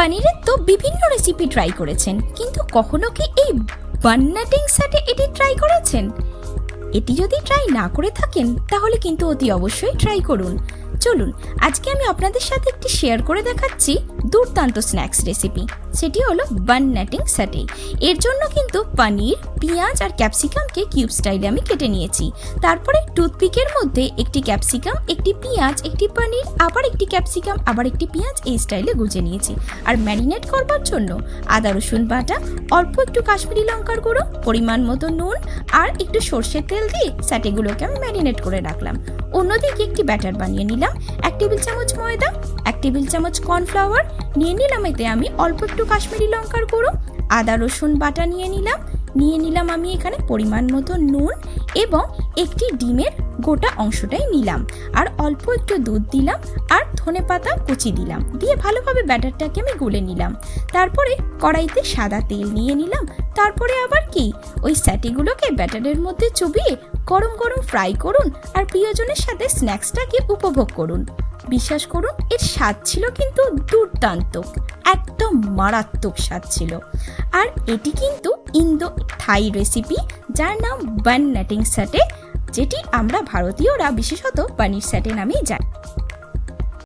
পনিরের তো বিভিন্ন রেসিপি ট্রাই করেছেন, কিন্তু কখনো কি এই বান নাটিং স্যাটে এটি ট্রাই করেছেন? এটি যদি ট্রাই না করে থাকেন তাহলে কিন্তু অতি অবশ্যই ট্রাই করুন। চলুন আজকে আমি আপনাদের সাথে একটি শেয়ার করে দেখাচ্ছি দুর্দান্ত স্ন্যাক্স রেসিপি, সেটি হলো বান নাটিং স্যাটে। এর জন্য কিন্তু পনির, পেঁয়াজ আর ক্যাপসিকামকে কিউব স্টাইলে আমি কেটে নিয়েছি। তারপরে টুথপিকের মধ্যে একটি ক্যাপসিকাম, একটি পেঁয়াজ, একটি পনির, আবার একটি ক্যাপসিকাম, আবার একটি পেঁয়াজ এই স্টাইলে গুজে নিয়েছি। আর ম্যারিনেট করবার জন্য আদা রসুন বাটা, অল্প একটু কাশ্মীরি লঙ্কার গুঁড়ো, পরিমাণ মতো নুন আর একটু সর্ষের তেল দিয়ে স্যাটেগুলোকে আমি ম্যারিনেট করে রাখলাম। অন্যদিকে একটি ব্যাটার বানিয়ে নিলাম। 1 টেবিল চামচ ময়দা, 1 টেবিল চামচ কর্নফ্লাওয়ার নিয়ে নিলাম। এতে আমি অল্প একটু কাশ্মীরি লঙ্কার গুঁড়ো, আদা রসুন বাটা নিয়ে নিলাম আমি এখানে পরিমাণ মতো নুন এবং একটি ডিমের গোটা অংশটাই নিলাম। আর অল্প একটু দুধ দিলাম আর ধনেপাতা কুচি দিলাম, দিয়ে ভালোভাবে ব্যাটারটাকে আমি গুলে নিলাম। তারপরে কড়াইতে সাদা তেল নিয়ে নিলাম। তারপরে আবার কি ওই স্যাটিগুলোকে ব্যাটারের মধ্যে চুবিয়ে গরম গরম ফ্রাই করুন আর প্রিয়জনের সাথে স্ন্যাক্সটাকে উপভোগ করুন। বিশ্বাস করুন, এর স্বাদ ছিল কিন্তু দুর্দান্ত, একদম মারাত্মক স্বাদ ছিল। আর এটি কিন্তু ইন্দো থাই রেসিপি, যার নাম বান নাটিং স্যাটে, যেটি আমরা ভারতীয়রা বিশেষত পনির স্যাটে নামেই জানি।